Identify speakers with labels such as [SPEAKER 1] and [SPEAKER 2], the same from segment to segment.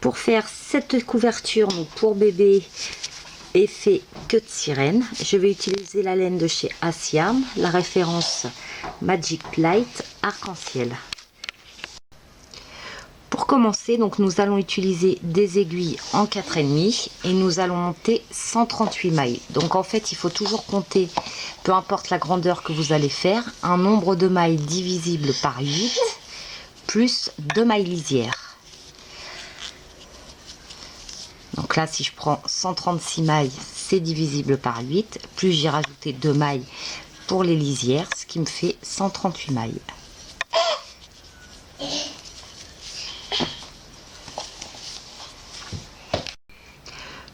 [SPEAKER 1] Pour faire cette couverture, donc pour bébé, effet queue de sirène, je vais utiliser la laine de chez Assiam, la référence Magic Light arc-en-ciel. Pour commencer, donc nous allons utiliser des aiguilles en 4,5 et nous allons monter 138 mailles. Donc en fait, il faut toujours compter, peu importe la grandeur que vous allez faire, un nombre de mailles divisible par 8 plus 2 mailles lisières. Donc là, si je prends 136 mailles, c'est divisible par 8, plus j'ai rajouté 2 mailles pour les lisières, ce qui me fait 138 mailles.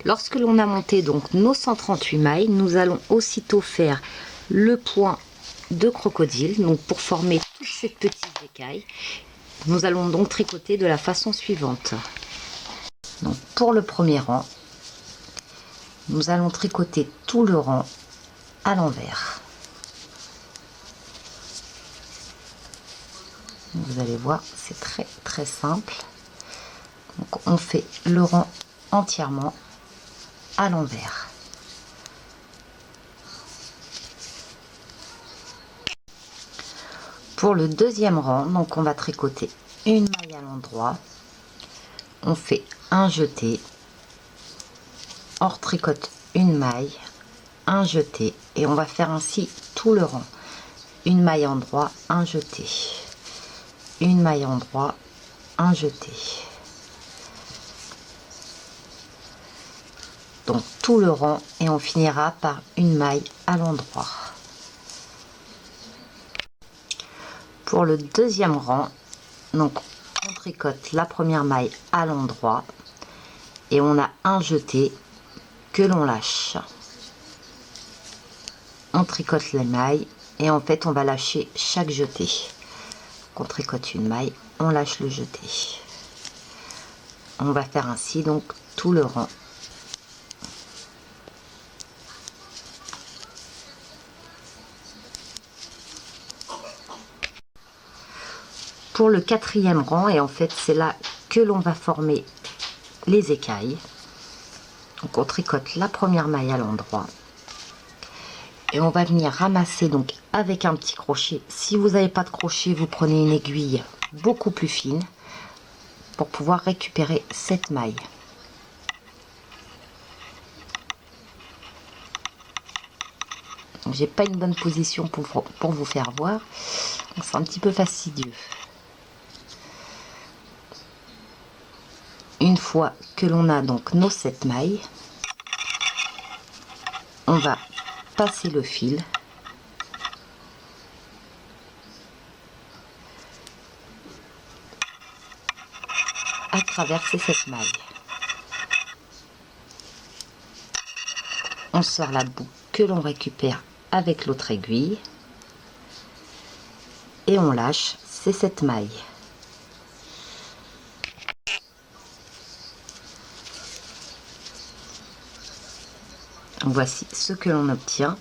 [SPEAKER 1] Lorsque l'on a monté donc nos 138 mailles, nous allons aussitôt faire le point de crocodile, donc pour former toutes ces petites écailles. Nous allons donc tricoter de la façon suivante. Donc pour le premier rang, nous allons tricoter tout le rang à l'envers. Vous allez voir, c'est très simple. Donc on fait le rang entièrement à l'envers. Pour le deuxième rang, donc on va tricoter une maille à l'endroit, on fait un jeté, on retricote une maille, un jeté et on va faire ainsi tout le rang. Une maille endroit, un jeté, une maille endroit, un jeté. Donc tout le rang et on finira par une maille à l'endroit. Pour le deuxième rang, donc on tricote la première maille à l'endroit et on a un jeté que l'on lâche. On tricote les mailles et en fait on va lâcher chaque jeté. Donc on tricote une maille, on lâche le jeté. On va faire ainsi donc tout le rang. Pour le quatrième rang, et en fait c'est là que l'on va former les écailles. Donc on tricote la première maille à l'endroit et on va venir ramasser donc avec un petit crochet. Si vous n'avez pas de crochet, vous prenez une aiguille beaucoup plus fine pour pouvoir récupérer cette maille. J'ai pas une bonne position pour vous faire voir, donc c'est un petit peu fastidieux. Une fois que l'on a donc nos 7 mailles, on va passer le fil à travers ces 7 mailles. On sort la boucle que l'on récupère avec l'autre aiguille et on lâche ces 7 mailles. Voici ce que l'on obtient.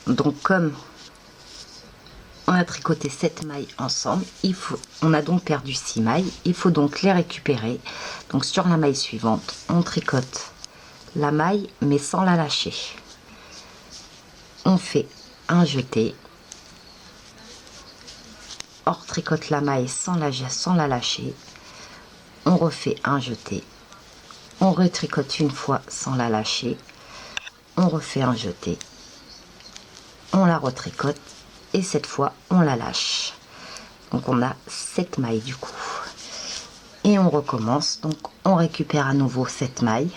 [SPEAKER 1] Donc comme on a tricoté 7 mailles ensemble, on a donc perdu 6 mailles, il faut donc les récupérer. Donc sur la maille suivante, on tricote la maille mais sans la lâcher. On fait un jeté, on retricote la maille sans la lâcher, on refait un jeté, on retricote une fois sans la lâcher, on refait un jeté, on la retricote et cette fois on la lâche. Donc on a 7 mailles du coup et on recommence. Donc on récupère à nouveau 7 mailles,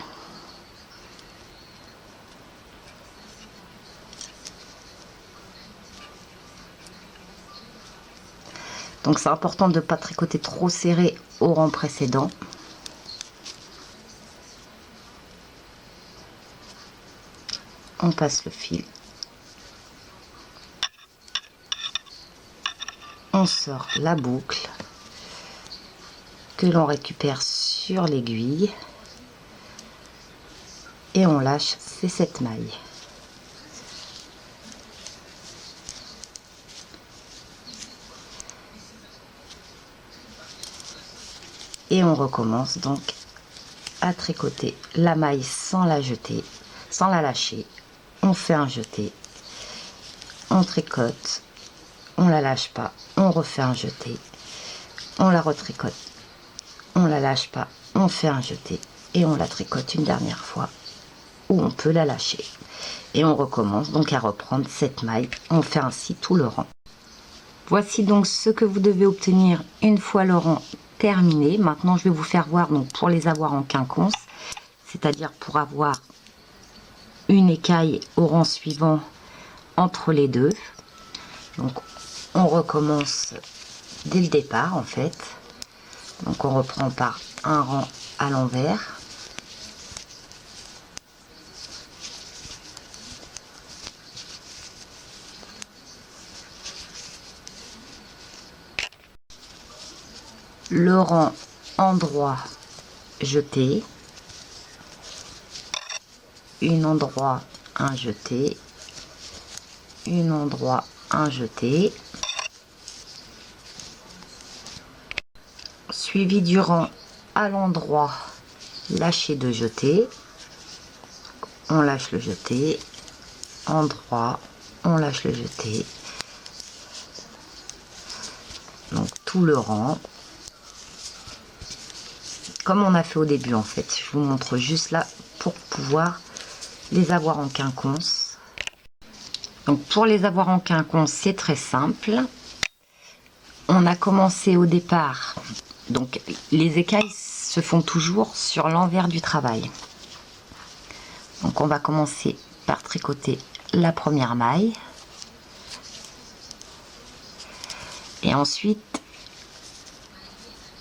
[SPEAKER 1] donc c'est important de ne pas tricoter trop serré au rang précédent. On passe le fil, on sort la boucle que l'on récupère sur l'aiguille et on lâche ces 7 mailles. Et on recommence donc à tricoter la maille sans la jeter, sans la lâcher. On fait un jeté, on tricote, on la lâche pas, on refait un jeté, on la retricote, on la lâche pas, on fait un jeté et on la tricote une dernière fois où on peut la lâcher. Et on recommence donc à reprendre cette maille. On fait ainsi tout le rang. Voici donc ce que vous devez obtenir une fois le rang terminé. Maintenant, je vais vous faire voir donc pour les avoir en quinconce, c'est-à-dire pour avoir une écaille au rang suivant entre les deux. Donc, on recommence dès le départ en fait. Donc, on reprend par un rang à l'envers. Le rang endroit jeté, une endroit un jeté, une endroit un jeté, suivi du rang à l'endroit lâché de jeté, on lâche le jeté, endroit, on lâche le jeté, donc tout le rang comme on a fait au début en fait. Je vous montre juste là pour pouvoir les avoir en quinconce. Donc pour les avoir en quinconce, c'est très simple. On a commencé au départ, donc les écailles se font toujours sur l'envers du travail. Donc on va commencer par tricoter la première maille. Et ensuite,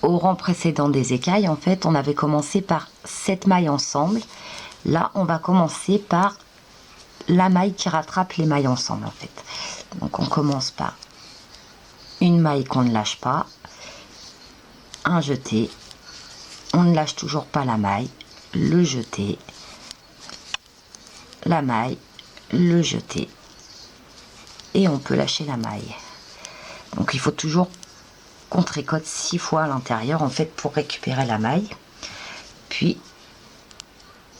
[SPEAKER 1] au rang précédent des écailles, en fait, on avait commencé par 7 mailles ensemble. Là, on va commencer par la maille qui rattrape les mailles ensemble, en fait. Donc, on commence par une maille qu'on ne lâche pas, un jeté, on ne lâche toujours pas la maille, le jeté, la maille, le jeté, et on peut lâcher la maille. Donc, il faut toujours qu'on tricote 6 fois à l'intérieur en fait pour récupérer la maille. Puis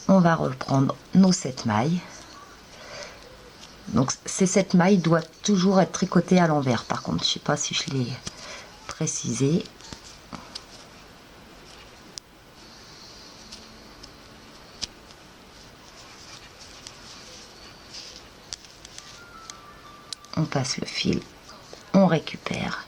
[SPEAKER 1] on va reprendre nos 7 mailles. Donc ces 7 mailles doivent toujours être tricotées à l'envers. Par contre, je sais pas si je l'ai précisé. On passe le fil, on récupère.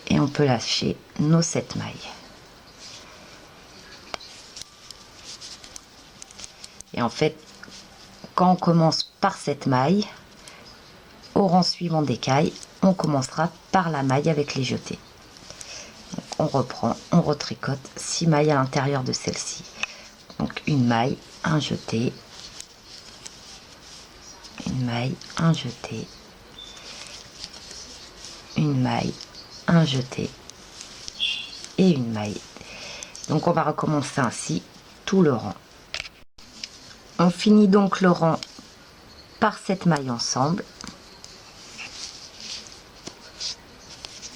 [SPEAKER 1] Et on peut lâcher nos 7 mailles. Et en fait, quand on commence par cette maille, au rang suivant d'écailles, on commencera par la maille avec les jetés. Donc on reprend, on retricote 6 mailles à l'intérieur de celle-ci. Donc une maille, un jeté, une maille, un jeté, une maille, un jeté et une maille. Donc on va recommencer ainsi tout le rang. On finit donc le rang par cette maille ensemble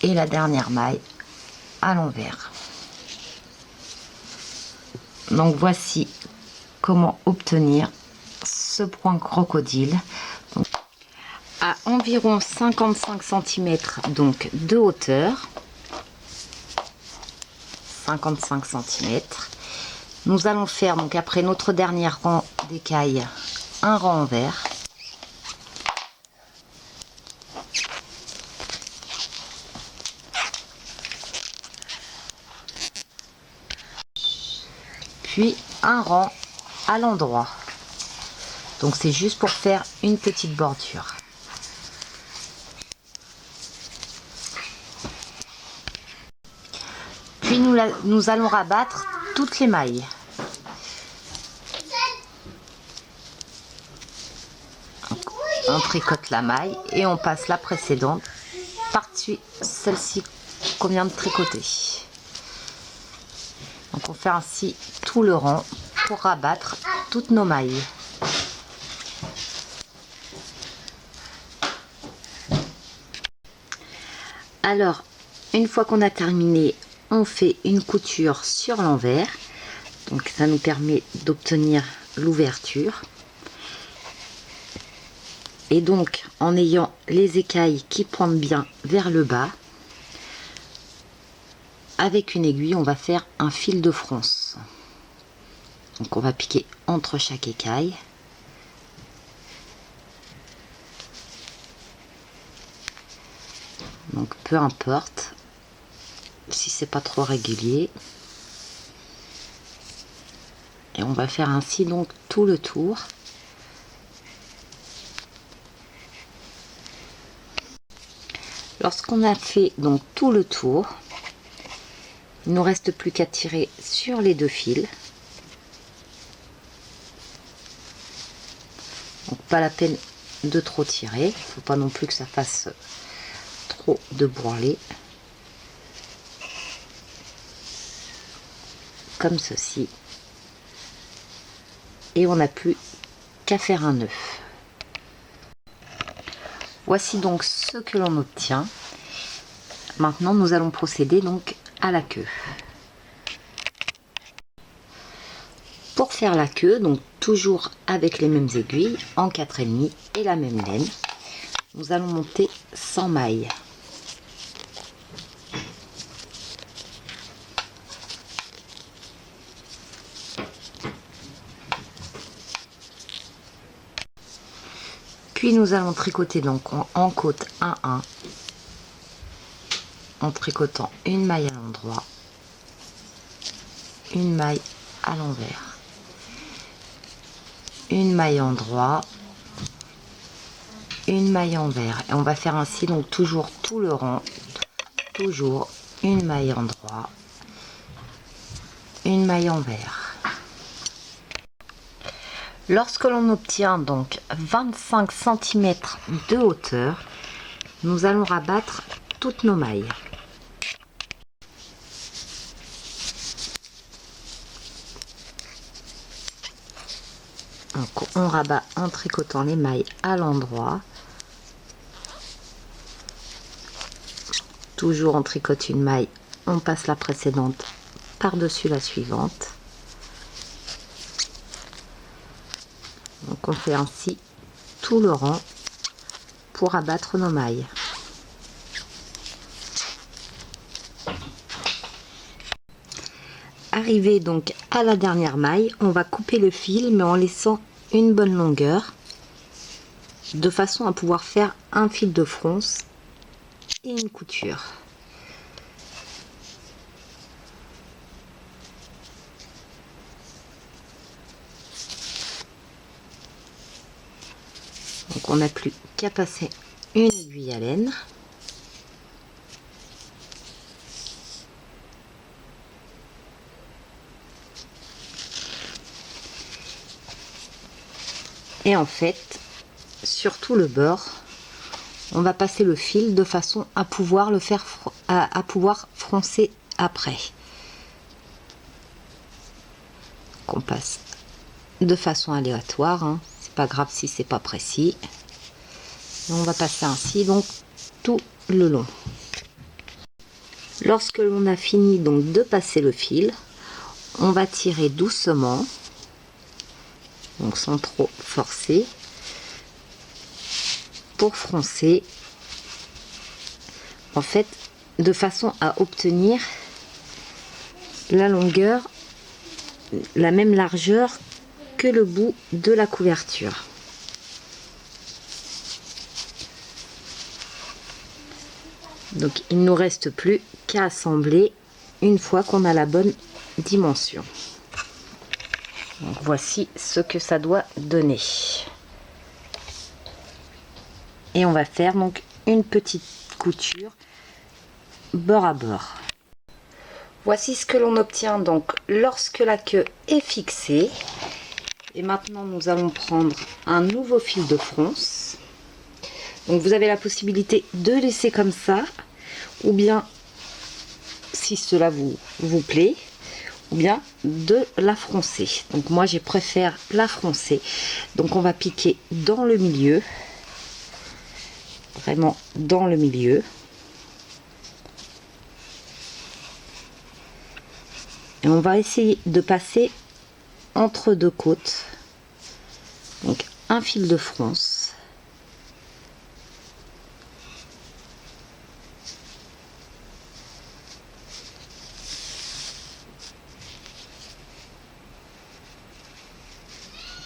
[SPEAKER 1] et la dernière maille à l'envers. Donc voici comment obtenir ce point crocodile. Donc, à environ 55 cm donc de hauteur, 55 cm. Nous allons faire donc après notre dernier rang d'écailles un rang envers. Puis un rang à l'endroit. Donc c'est juste pour faire une petite bordure. Puis nous allons rabattre toutes les mailles. On tricote la maille et on passe la précédente par-dessus celle-ci qu'on vient de tricoter. Donc on fait ainsi tout le rang pour rabattre toutes nos mailles. Alors, une fois qu'on a terminé, on fait une couture sur l'envers. Donc ça nous permet d'obtenir l'ouverture. Et donc, en ayant les écailles qui pointent bien vers le bas, avec une aiguille, on va faire un fil de fronce. Donc on va piquer entre chaque écaille. Donc peu importe si c'est pas trop régulier. Et on va faire ainsi donc tout le tour. Lorsqu'on a fait donc tout le tour, il ne nous reste plus qu'à tirer sur les deux fils. Donc pas la peine de trop tirer, il ne faut pas non plus que ça fasse trop de bourrelet. Comme ceci. Et on n'a plus qu'à faire un nœud. Voici donc ce que l'on obtient. Maintenant, nous allons procéder donc à la queue. Pour faire la queue, donc toujours avec les mêmes aiguilles, en 4,5 et la même laine, nous allons monter 100 mailles. Puis nous allons tricoter donc en côte 1-1 en tricotant une maille à l'endroit, une maille à l'envers, une maille endroit, une maille envers, et on va faire ainsi donc toujours tout le rang, toujours une maille endroit, une maille envers. Lorsque l'on obtient donc 25 cm de hauteur, nous allons rabattre toutes nos mailles. Donc on rabat en tricotant les mailles à l'endroit. Toujours on tricote une maille, on passe la précédente par-dessus la suivante. Donc on fait ainsi tout le rang pour abattre nos mailles. Arrivé donc à la dernière maille, on va couper le fil mais en laissant une bonne longueur de façon à pouvoir faire un fil de fronce et une couture. Donc on n'a plus qu'à passer une aiguille à laine. Et en fait, sur tout le bord, on va passer le fil de façon à pouvoir le faire à pouvoir froncer après. Donc on passe de façon aléatoire, hein. C'est pas grave si c'est pas précis. Et on va passer ainsi donc tout le long. Lorsque l'on a fini donc de passer le fil, on va tirer doucement, donc sans trop forcer, pour froncer, en fait de façon à obtenir la longueur, la même largeur que le bout de la couverture. Donc il ne nous reste plus qu'à assembler une fois qu'on a la bonne dimension. Donc, voici ce que ça doit donner. Et on va faire donc une petite couture bord à bord. Voici ce que l'on obtient donc lorsque la queue est fixée. Et maintenant nous allons prendre un nouveau fil de fronce. Donc vous avez la possibilité de laisser comme ça, ou bien si cela vous plaît, ou bien de la froncer. Donc moi je préfère la froncer. Donc on va piquer dans le milieu, vraiment dans le milieu. Et on va essayer de passer entre deux côtes. Donc un fil de fronce.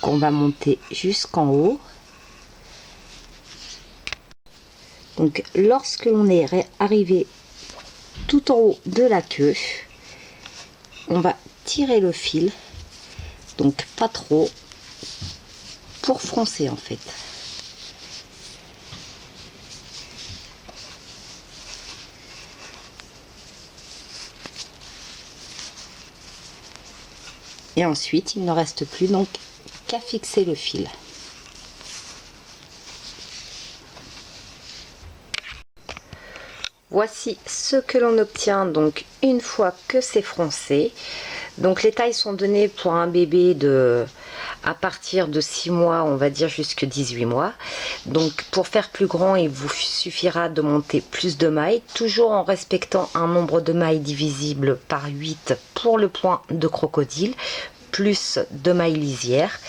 [SPEAKER 1] Qu'on va monter jusqu'en haut. Donc lorsque l'on est arrivé tout en haut de la queue, on va tirer le fil, donc pas trop, pour froncer en fait. Et ensuite il ne reste plus donc qu'à fixer le fil. Voici ce que l'on obtient donc une fois que c'est froncé. Donc les tailles sont données pour un bébé à partir de 6 mois, on va dire jusqu'à 18 mois. Donc pour faire plus grand, il vous suffira de monter plus de mailles, toujours en respectant un nombre de mailles divisible par 8 pour le point de crocodile, plus de mailles lisières.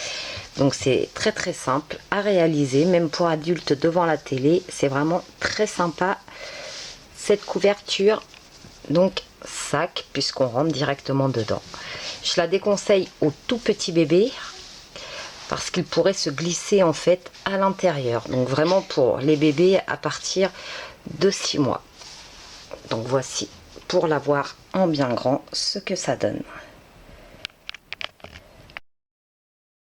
[SPEAKER 1] Donc c'est très très simple à réaliser, même pour adultes devant la télé, c'est vraiment très sympa. Cette couverture, donc sac, puisqu'on rentre directement dedans. Je la déconseille aux tout petits bébés parce qu'il pourrait se glisser en fait à l'intérieur. Donc vraiment pour les bébés à partir de 6 mois. Donc voici pour l'avoir en bien grand ce que ça donne.